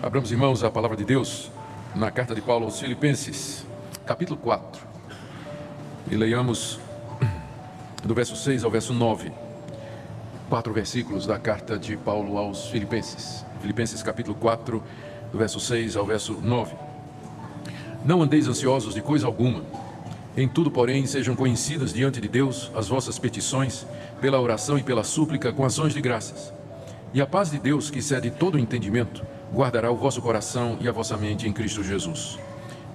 Abramos, irmãos, a palavra de Deus na carta de Paulo aos Filipenses, capítulo 4. E leiamos do verso 6 ao verso 9. 4 versículos da carta de Paulo aos Filipenses. Filipenses capítulo 4, do verso 6 ao verso 9. Não andeis ansiosos de coisa alguma. Em tudo, porém, sejam conhecidas diante de Deus as vossas petições, pela oração e pela súplica, com ações de graças. E a paz de Deus, que excede todo o entendimento, guardará o vosso coração e a vossa mente em Cristo Jesus.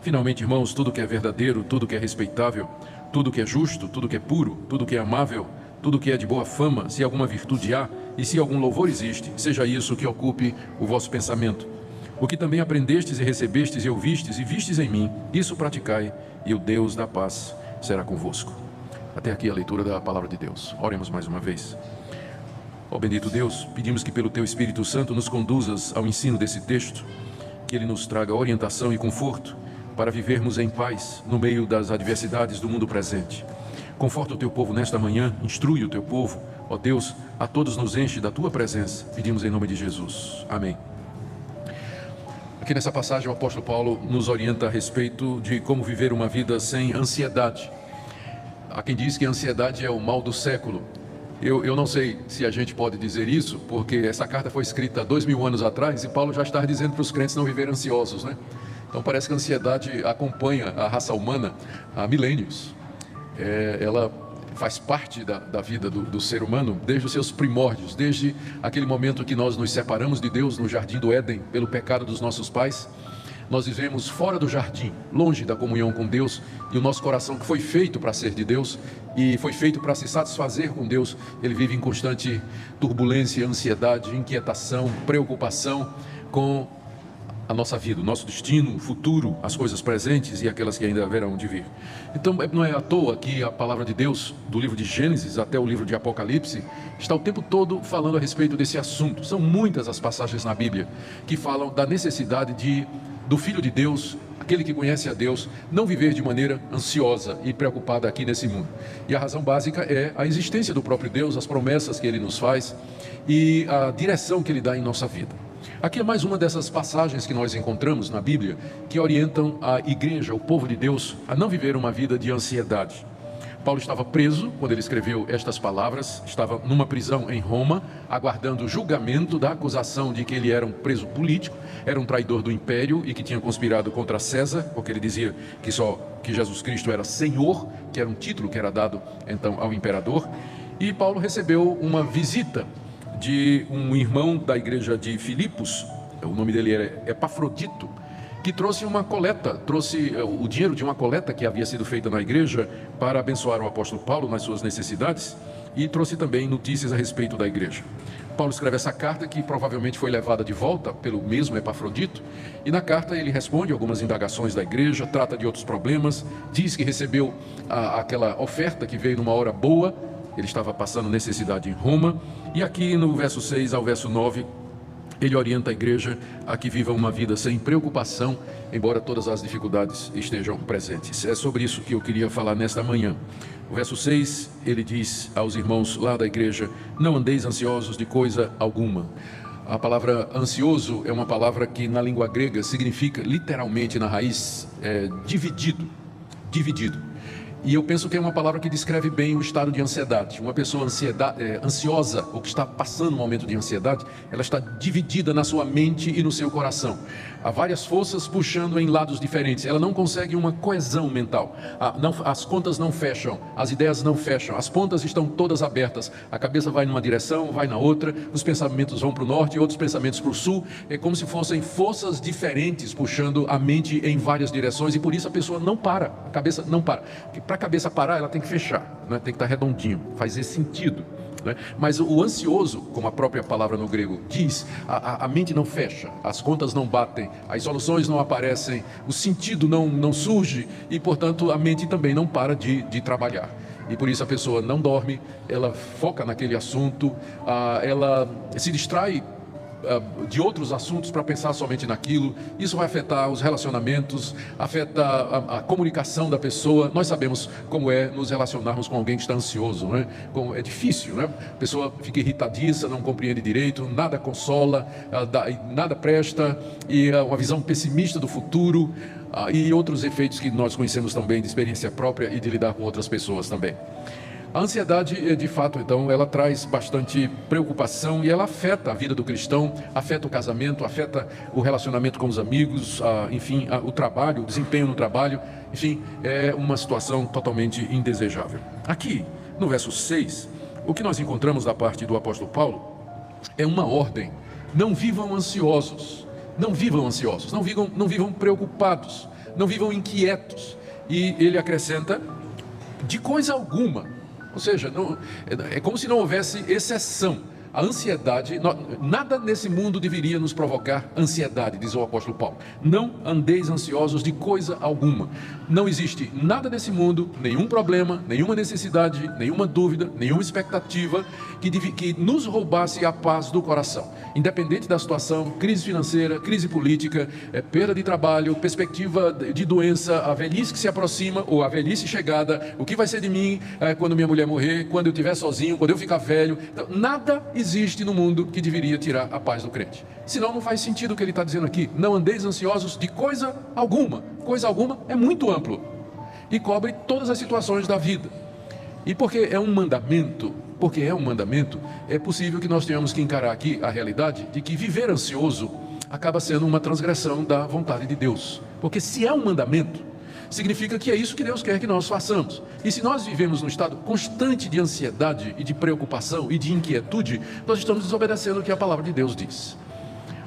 Finalmente, irmãos, tudo que é verdadeiro, tudo que é respeitável, tudo que é justo, tudo que é puro, tudo que é amável, tudo que é de boa fama, se alguma virtude há e se algum louvor existe, seja isso que ocupe o vosso pensamento. O que também aprendestes e recebestes e ouvistes e vistes em mim, isso praticai, e o Deus da paz será convosco. Até aqui a leitura da palavra de Deus. Oremos mais uma vez. Ó bendito Deus, pedimos que pelo Teu Espírito Santo nos conduzas ao ensino desse texto, que Ele nos traga orientação e conforto para vivermos em paz no meio das adversidades do mundo presente. Conforta o Teu povo nesta manhã, instrui o Teu povo, ó Deus, a todos nos enche da Tua presença. Pedimos em nome de Jesus. Amém. Aqui nessa passagem o apóstolo Paulo nos orienta a respeito de como viver uma vida sem ansiedade. Há quem diz que a ansiedade é o mal do século. Eu não sei se a gente pode dizer isso, porque essa carta foi escrita 2000 anos atrás e Paulo já está dizendo para os crentes não viverem ansiosos, né? Então parece que a ansiedade acompanha a raça humana há milênios. Ela faz parte da vida do ser humano desde os seus primórdios, desde aquele momento que nós nos separamos de Deus no jardim do Éden pelo pecado dos nossos pais. Nós vivemos fora do jardim, longe da comunhão com Deus, e o nosso coração, que foi feito para ser de Deus e foi feito para se satisfazer com Deus, ele vive em constante turbulência, ansiedade, inquietação, preocupação com a nossa vida, o nosso destino, o futuro, as coisas presentes e aquelas que ainda haverão de vir. Então não é à toa que a palavra de Deus, do livro de Gênesis até o livro de Apocalipse, está o tempo todo falando a respeito desse assunto. São muitas as passagens na Bíblia que falam da necessidade do Filho de Deus, aquele que conhece a Deus, não viver de maneira ansiosa e preocupada aqui nesse mundo. E a razão básica é a existência do próprio Deus, as promessas que Ele nos faz e a direção que Ele dá em nossa vida. Aqui é mais uma dessas passagens que nós encontramos na Bíblia que orientam a igreja, o povo de Deus, a não viver uma vida de ansiedade. Paulo estava preso quando ele escreveu estas palavras, estava numa prisão em Roma, aguardando o julgamento da acusação de que ele era um preso político, era um traidor do império e que tinha conspirado contra César, porque ele dizia que Jesus Cristo era Senhor, que era um título que era dado então ao imperador. E Paulo recebeu uma visita de um irmão da igreja de Filipos, o nome dele era Epafrodito, que trouxe uma coleta, trouxe o dinheiro de uma coleta que havia sido feita na igreja para abençoar o apóstolo Paulo nas suas necessidades, e trouxe também notícias a respeito da igreja. Paulo escreve essa carta que provavelmente foi levada de volta pelo mesmo Epafrodito, e na carta ele responde algumas indagações da igreja, trata de outros problemas, diz que recebeu aquela oferta que veio numa hora boa, ele estava passando necessidade em Roma, e aqui no verso 6 ao verso 9, ele orienta a igreja a que viva uma vida sem preocupação, embora todas as dificuldades estejam presentes. É sobre isso que eu queria falar nesta manhã. O verso 6, ele diz aos irmãos lá da igreja: não andeis ansiosos de coisa alguma. A palavra ansioso é uma palavra que na língua grega significa, literalmente na raiz, dividido. E eu penso que é uma palavra que descreve bem o estado de ansiedade. Uma pessoa ansiosa, ou que está passando um momento de ansiedade, ela está dividida na sua mente e no seu coração. Há várias forças puxando em lados diferentes. Ela não consegue uma coesão mental. As contas não fecham, as ideias não fecham, as pontas estão todas abertas. A cabeça vai numa direção, vai na outra, os pensamentos vão para o norte e outros pensamentos para o sul. É como se fossem forças diferentes puxando a mente em várias direções, e por isso a pessoa não para, a cabeça não para. Para a cabeça parar, ela tem que fechar, né? Tem que estar redondinho, faz esse sentido, né? Mas o ansioso, como a própria palavra no grego diz, a mente não fecha, as contas não batem, as soluções não aparecem, o sentido não surge e, portanto, a mente também não para de trabalhar. E por isso a pessoa não dorme, ela foca naquele assunto, ela se distrai de outros assuntos para pensar somente naquilo. Isso vai afetar os relacionamentos, afeta a comunicação da pessoa. Nós sabemos como é nos relacionarmos com alguém que está ansioso, né? É difícil, né? A pessoa fica irritadiça, não compreende direito, nada consola, nada presta, e uma visão pessimista do futuro, e outros efeitos que nós conhecemos também de experiência própria e de lidar com outras pessoas também. A ansiedade, de fato, então, ela traz bastante preocupação e ela afeta a vida do cristão, afeta o casamento, afeta o relacionamento com os amigos, enfim, o trabalho, o desempenho no trabalho. Enfim, é uma situação totalmente indesejável. Aqui, no verso 6, o que nós encontramos da parte do apóstolo Paulo é uma ordem: não vivam ansiosos, não vivam ansiosos, não vivam preocupados, não vivam inquietos. E ele acrescenta: de coisa alguma. Ou seja, é como se não houvesse exceção. A ansiedade, nada nesse mundo deveria nos provocar ansiedade, diz o apóstolo Paulo. Não andeis ansiosos de coisa alguma. Não existe nada nesse mundo, nenhum problema, nenhuma necessidade, nenhuma dúvida, nenhuma expectativa que nos roubasse a paz do coração. Independente da situação, crise financeira, crise política, perda de trabalho, perspectiva de doença, a velhice que se aproxima ou a velhice chegada, o que vai ser de mim quando minha mulher morrer, quando eu estiver sozinho, quando eu ficar velho. Então, nada existe no mundo que deveria tirar a paz do crente. Senão não faz sentido o que ele está dizendo aqui. Não andeis ansiosos de coisa alguma. Coisa alguma é muito amplo e cobre todas as situações da vida. E porque é um mandamento, é possível que nós tenhamos que encarar aqui a realidade de que viver ansioso acaba sendo uma transgressão da vontade de Deus. Porque se é um mandamento, significa que é isso que Deus quer que nós façamos. E se nós vivemos num estado constante de ansiedade e de preocupação e de inquietude, nós estamos desobedecendo o que a palavra de Deus diz.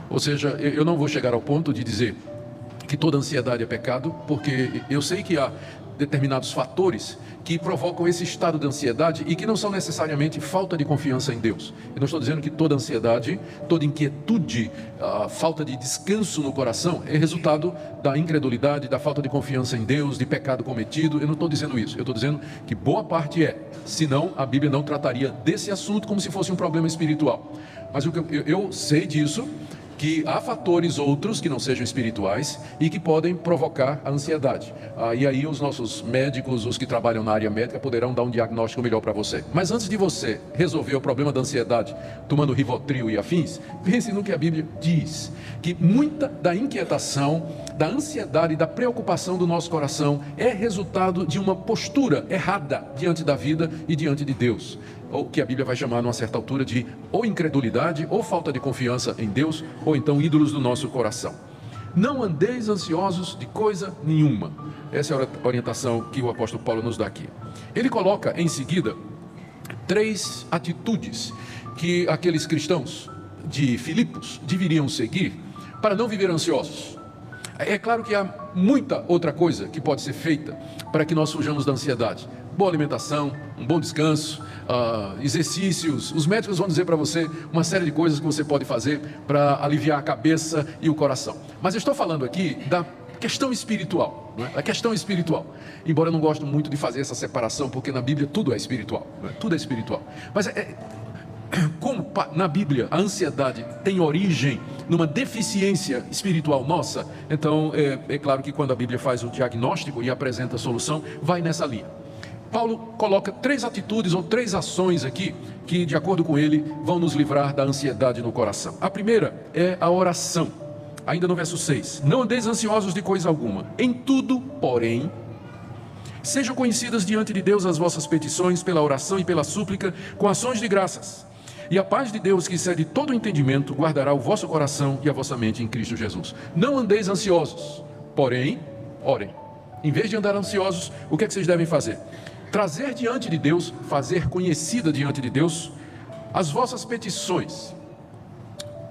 Ou seja, eu não vou chegar ao ponto de dizer que toda ansiedade é pecado, porque eu sei que há determinados fatores que provocam esse estado de ansiedade e que não são necessariamente falta de confiança em Deus. Eu não estou dizendo que toda ansiedade, toda inquietude, falta de descanso no coração é resultado da incredulidade, da falta de confiança em Deus, de pecado cometido. Eu não estou dizendo isso. Eu estou dizendo que boa parte é. Senão, a Bíblia não trataria desse assunto como se fosse um problema espiritual. Mas eu sei disso, que há fatores outros que não sejam espirituais e que podem provocar a ansiedade. E aí os nossos médicos, os que trabalham na área médica, poderão dar um diagnóstico melhor para você. Mas antes de você resolver o problema da ansiedade tomando Rivotril e afins, pense no que a Bíblia diz, que muita da inquietação, da ansiedade, da preocupação do nosso coração é resultado de uma postura errada diante da vida e diante de Deus. Ou que a Bíblia vai chamar numa certa altura de ou incredulidade, ou falta de confiança em Deus, ou então ídolos do nosso coração. Não andeis ansiosos de coisa nenhuma. Essa é a orientação que o apóstolo Paulo nos dá aqui. Ele coloca em seguida 3 atitudes que aqueles cristãos de Filipos deveriam seguir para não viver ansiosos. É claro que há muita outra coisa que pode ser feita para que nós fujamos da ansiedade. Boa alimentação, um bom descanso, exercícios. Os médicos vão dizer para você uma série de coisas que você pode fazer para aliviar a cabeça e o coração. Mas eu estou falando aqui da questão espiritual, não é? A questão espiritual. Embora eu não gosto muito de fazer essa separação, porque na Bíblia tudo é espiritual, não é? Tudo é espiritual. Mas como na Bíblia a ansiedade tem origem numa deficiência espiritual nossa, então é claro que quando a Bíblia faz o diagnóstico e apresenta a solução, vai nessa linha. Paulo coloca 3 atitudes ou 3 ações aqui que, de acordo com ele, vão nos livrar da ansiedade no coração. A primeira é a oração. Ainda no verso 6. Não andeis ansiosos de coisa alguma. Em tudo, porém, sejam conhecidas diante de Deus as vossas petições pela oração e pela súplica com ações de graças. E a paz de Deus, que excede todo o entendimento, guardará o vosso coração e a vossa mente em Cristo Jesus. Não andeis ansiosos, porém, orem. Em vez de andar ansiosos, o que é que vocês devem fazer? Trazer diante de Deus, fazer conhecida diante de Deus as vossas petições.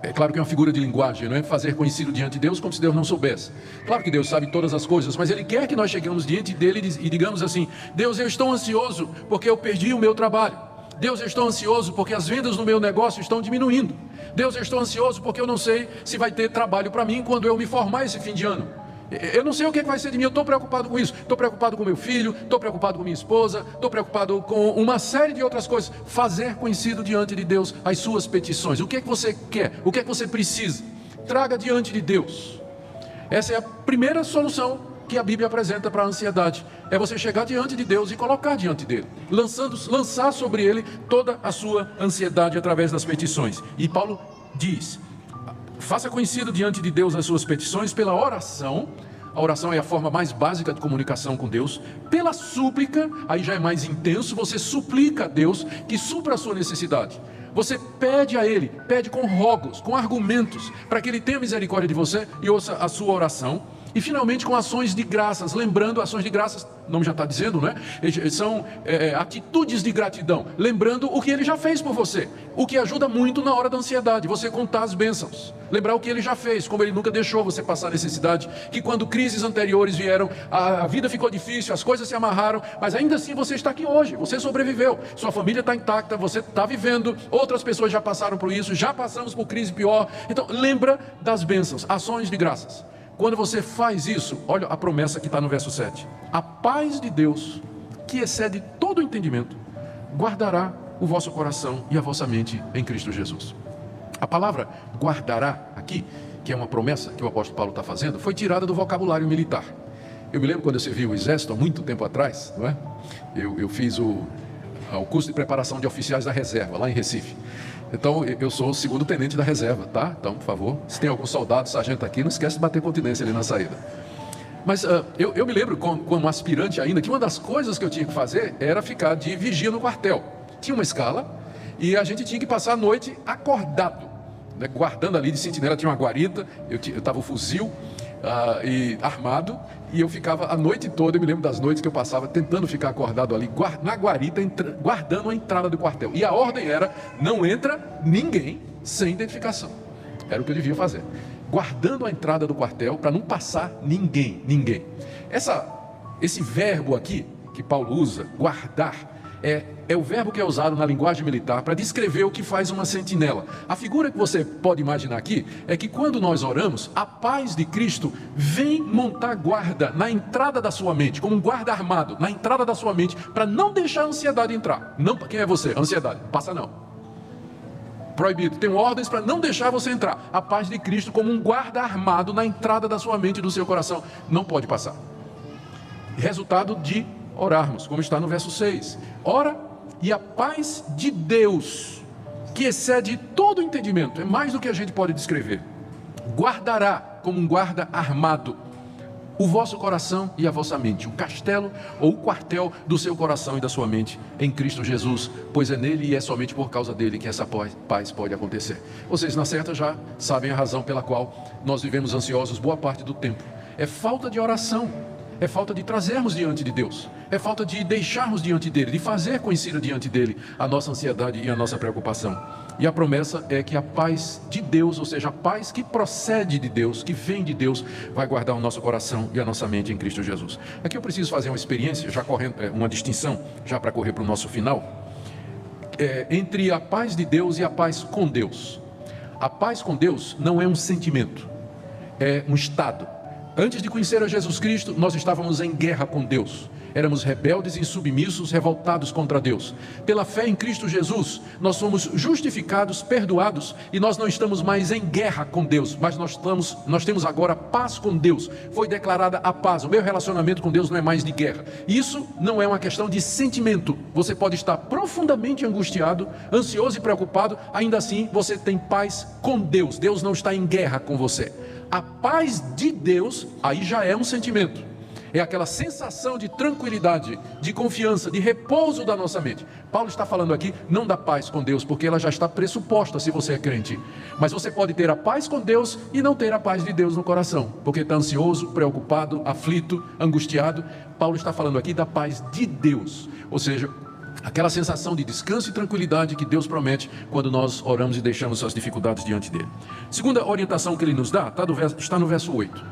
É claro que é uma figura de linguagem, não é? Fazer conhecido diante de Deus como se Deus não soubesse. Claro que Deus sabe todas as coisas, mas Ele quer que nós cheguemos diante dEle e digamos assim: Deus, eu estou ansioso porque eu perdi o meu trabalho. Deus, eu estou ansioso porque as vendas no meu negócio estão diminuindo. Deus, eu estou ansioso porque eu não sei se vai ter trabalho para mim quando eu me formar esse fim de ano. Eu não sei o que vai ser de mim, eu estou preocupado com isso, estou preocupado com meu filho, estou preocupado com minha esposa, estou preocupado com uma série de outras coisas. Fazer conhecido diante de Deus as suas petições. O que é que você quer? O que é que você precisa? Traga diante de Deus. Essa é a primeira solução que a Bíblia apresenta para a ansiedade. É você chegar diante de Deus e colocar diante dele, lançar sobre ele toda a sua ansiedade através das petições. E Paulo diz: faça conhecido diante de Deus as suas petições pela oração. A oração é a forma mais básica de comunicação com Deus. Pela súplica, aí já é mais intenso, você suplica a Deus que supra a sua necessidade. Você pede a Ele, pede com rogos, com argumentos, para que Ele tenha misericórdia de você e ouça a sua oração. E finalmente com ações de graças, lembrando, ações de graças, o nome já está dizendo, né? São atitudes de gratidão, lembrando o que Ele já fez por você, o que ajuda muito na hora da ansiedade, você contar as bênçãos, lembrar o que Ele já fez, como Ele nunca deixou você passar necessidade, que quando crises anteriores vieram, a vida ficou difícil, as coisas se amarraram, mas ainda assim você está aqui hoje, você sobreviveu, sua família está intacta, você está vivendo, outras pessoas já passaram por isso, já passamos por crise pior. Então lembra das bênçãos, ações de graças. Quando você faz isso, olha a promessa que está no verso 7. A paz de Deus, que excede todo o entendimento, guardará o vosso coração e a vossa mente em Cristo Jesus. A palavra guardará aqui, que é uma promessa que o apóstolo Paulo está fazendo, foi tirada do vocabulário militar. Eu me lembro quando eu servi o exército, há muito tempo atrás, não é? Eu fiz o curso de preparação de oficiais da reserva, lá em Recife. Então, eu sou o segundo tenente da reserva, tá? Então, por favor, se tem algum soldado, sargento aqui, não esquece de bater continência ali na saída. Mas eu me lembro, como aspirante ainda, que uma das coisas que eu tinha que fazer era ficar de vigia no quartel. Tinha uma escala e a gente tinha que passar a noite acordado, né? Guardando ali de sentinela, tinha uma guarita, eu estava o fuzil e armado, e eu ficava a noite toda, eu me lembro das noites que eu passava tentando ficar acordado ali, na guarita, guardando a entrada do quartel. E a ordem era: não entra ninguém sem identificação. Era o que eu devia fazer. Guardando a entrada do quartel para não passar ninguém. Esse verbo aqui, que Paulo usa, guardar, é o verbo que é usado na linguagem militar para descrever o que faz uma sentinela. A figura que você pode imaginar aqui é que quando nós oramos, a paz de Cristo vem montar guarda na entrada da sua mente, como um guarda armado, na entrada da sua mente, para não deixar a ansiedade entrar. Não, quem é você? Ansiedade. Passa não. Proibido. Tem ordens para não deixar você entrar. A paz de Cristo como um guarda armado na entrada da sua mente e do seu coração. Não pode passar. Resultado de orarmos, como está no verso 6. Ora, e a paz de Deus, que excede todo o entendimento, é mais do que a gente pode descrever, guardará como um guarda armado o vosso coração e a vossa mente, o castelo ou o quartel do seu coração e da sua mente em Cristo Jesus, pois é nele e é somente por causa dele que essa paz pode acontecer. Vocês na certa já sabem a razão pela qual nós vivemos ansiosos boa parte do tempo. É falta de oração. É falta de trazermos diante de Deus, é falta de deixarmos diante dele, de fazer conhecida diante dele a nossa ansiedade e a nossa preocupação. E a promessa é que a paz de Deus, ou seja, a paz que procede de Deus, que vem de Deus, vai guardar o nosso coração e a nossa mente em Cristo Jesus. Aqui eu preciso fazer uma experiência, já correndo, uma distinção, já para correr para o nosso final, entre a paz de Deus e a paz com Deus. A paz com Deus não é um sentimento, é um estado. Antes de conhecer a Jesus Cristo, nós estávamos em guerra com Deus. Éramos rebeldes, insubmissos, revoltados contra Deus. Pela fé em Cristo Jesus, nós somos justificados, perdoados, e nós não estamos mais em guerra com Deus, mas nós temos agora paz com Deus. Foi declarada a paz. O meu relacionamento com Deus não é mais de guerra. Isso não é uma questão de sentimento. Você pode estar profundamente angustiado, ansioso e preocupado, ainda assim você tem paz com Deus. Deus não está em guerra com você. A paz de Deus, aí já é um sentimento. É aquela sensação de tranquilidade, de confiança, de repouso da nossa mente. Paulo está falando aqui não da paz com Deus, porque ela já está pressuposta se você é crente. Mas você pode ter a paz com Deus e não ter a paz de Deus no coração, porque está ansioso, preocupado, aflito, angustiado. Paulo está falando aqui da paz de Deus, ou seja, aquela sensação de descanso e tranquilidade que Deus promete quando nós oramos e deixamos suas dificuldades diante dele. Segunda orientação que ele nos dá está no verso 8.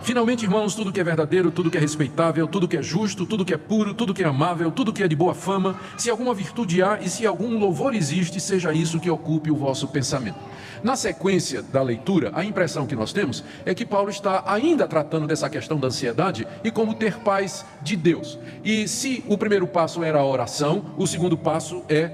Finalmente, irmãos, tudo que é verdadeiro, tudo que é respeitável, tudo que é justo, tudo que é puro, tudo que é amável, tudo que é de boa fama, se alguma virtude há e se algum louvor existe, seja isso que ocupe o vosso pensamento. Na sequência da leitura, a impressão que nós temos é que Paulo está ainda tratando dessa questão da ansiedade e como ter paz de Deus. E se o primeiro passo era a oração, o segundo passo é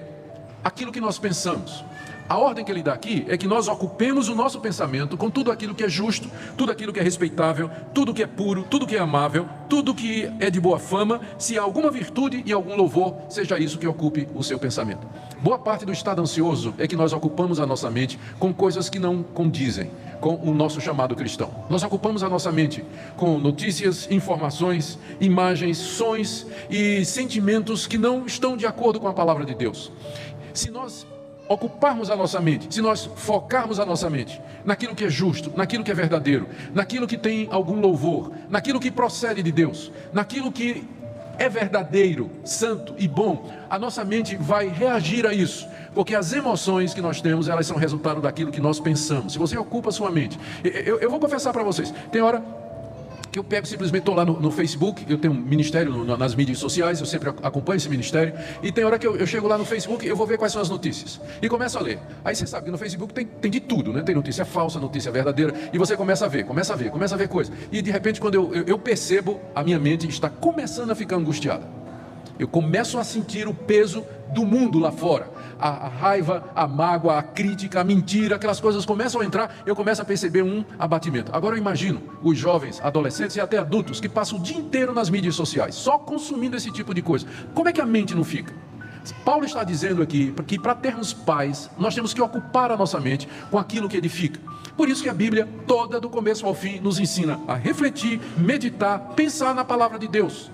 aquilo que nós pensamos. A ordem que ele dá aqui é que nós ocupemos o nosso pensamento com tudo aquilo que é justo, tudo aquilo que é respeitável, tudo que é puro, tudo que é amável, tudo que é de boa fama, se há alguma virtude e algum louvor, seja isso que ocupe o seu pensamento. Boa parte do estado ansioso é que nós ocupamos a nossa mente com coisas que não condizem com o nosso chamado cristão. Nós ocupamos a nossa mente com notícias, informações, imagens, sons e sentimentos que não estão de acordo com a palavra de Deus. Se nós ocuparmos a nossa mente, se nós focarmos a nossa mente naquilo que é justo, naquilo que é verdadeiro, naquilo que tem algum louvor, naquilo que procede de Deus, naquilo que é verdadeiro, santo e bom, a nossa mente vai reagir a isso, porque as emoções que nós temos, elas são resultado daquilo que nós pensamos. Se você ocupa a sua mente, eu vou confessar para vocês, tem hora que eu pego, simplesmente estou lá no Facebook, eu tenho um ministério nas mídias sociais, eu sempre acompanho esse ministério, e tem hora que eu chego lá no Facebook, eu vou ver quais são as notícias, e começo a ler. Aí você sabe que no Facebook tem de tudo, né? Tem notícia falsa, notícia verdadeira, e você começa a ver coisa, e de repente quando eu percebo, a minha mente está começando a ficar angustiada. Eu começo a sentir o peso do mundo lá fora. A raiva, a mágoa, a crítica, a mentira, aquelas coisas começam a entrar, eu começo a perceber um abatimento. Agora eu imagino os jovens, adolescentes e até adultos que passam o dia inteiro nas mídias sociais, só consumindo esse tipo de coisa. Como é que a mente não fica? Paulo está dizendo aqui que para termos paz, nós temos que ocupar a nossa mente com aquilo que edifica. Por isso que a Bíblia toda, do começo ao fim, nos ensina a refletir, meditar, pensar na palavra de Deus.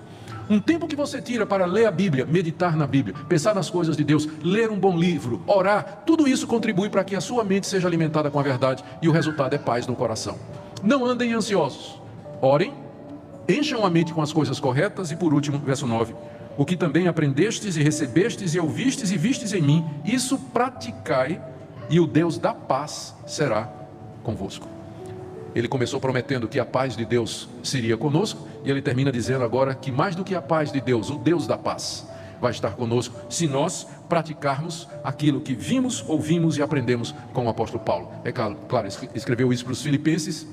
Um tempo que você tira para ler a Bíblia, meditar na Bíblia, pensar nas coisas de Deus, ler um bom livro, orar, tudo isso contribui para que a sua mente seja alimentada com a verdade e o resultado é paz no coração. Não andem ansiosos, orem, encham a mente com as coisas corretas e por último, verso 9, o que também aprendestes e recebestes e ouvistes e vistes em mim, isso praticai e o Deus da paz será convosco. Ele começou prometendo que a paz de Deus seria conosco, e ele termina dizendo agora que mais do que a paz de Deus, o Deus da paz, vai estar conosco se nós praticarmos aquilo que vimos, ouvimos e aprendemos com o apóstolo Paulo. É claro, escreveu isso para os filipenses,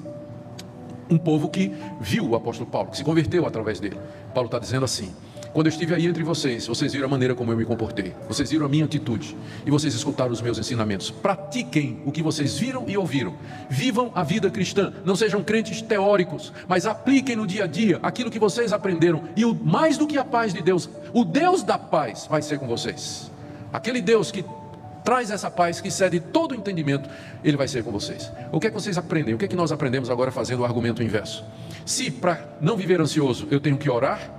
um povo que viu o apóstolo Paulo, que se converteu através dele. Paulo está dizendo assim: quando eu estive aí entre vocês, vocês viram a maneira como eu me comportei, vocês viram a minha atitude e vocês escutaram os meus ensinamentos. Pratiquem o que vocês viram e ouviram, vivam a vida cristã, não sejam crentes teóricos, mas apliquem no dia a dia aquilo que vocês aprenderam, e mais do que a paz de Deus, o Deus da paz vai ser com vocês. Aquele Deus que traz essa paz que excede todo o entendimento, ele vai ser com vocês. O que é que vocês aprendem? O que é que nós aprendemos agora fazendo o argumento inverso? Se para não viver ansioso eu tenho que orar,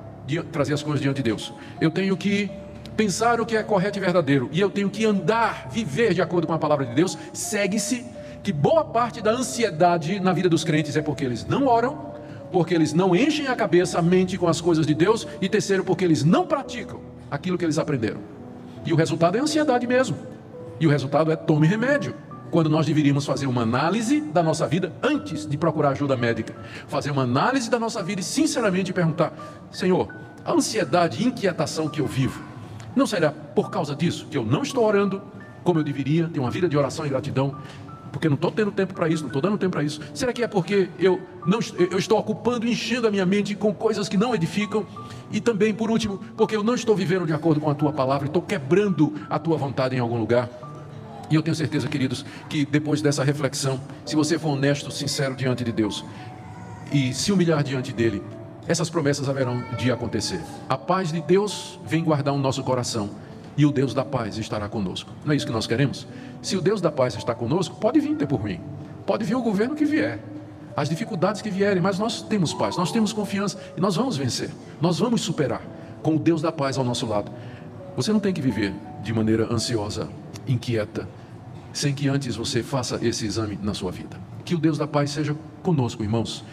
trazer as coisas diante de Deus, eu tenho que pensar o que é correto e verdadeiro, e eu tenho que andar, viver de acordo com a palavra de Deus, segue-se que boa parte da ansiedade na vida dos crentes é porque eles não oram, porque eles não enchem a cabeça, a mente com as coisas de Deus, e terceiro, porque eles não praticam aquilo que eles aprenderam. E o resultado é ansiedade mesmo, e o resultado é tome remédio, quando nós deveríamos fazer uma análise da nossa vida antes de procurar ajuda médica. Fazer uma análise da nossa vida e sinceramente perguntar: Senhor, a ansiedade e inquietação que eu vivo, não será por causa disso que eu não estou orando como eu deveria, ter uma vida de oração e gratidão, porque não estou tendo tempo para isso, não estou dando tempo para isso? Será que é porque eu estou ocupando e enchendo a minha mente com coisas que não edificam? E também, por último, porque eu não estou vivendo de acordo com a Tua palavra, estou quebrando a Tua vontade em algum lugar? E eu tenho certeza, queridos, que depois dessa reflexão, se você for honesto, sincero diante de Deus e se humilhar diante dele, essas promessas haverão de acontecer. A paz de Deus vem guardar o nosso coração e o Deus da paz estará conosco. Não é isso que nós queremos? Se o Deus da paz está conosco, pode vir tempo ruim, pode vir o governo que vier, as dificuldades que vierem, mas nós temos paz, nós temos confiança e nós vamos vencer, nós vamos superar com o Deus da paz ao nosso lado. Você não tem que viver de maneira ansiosa, inquieta, sem que antes você faça esse exame na sua vida. Que o Deus da paz seja conosco, irmãos.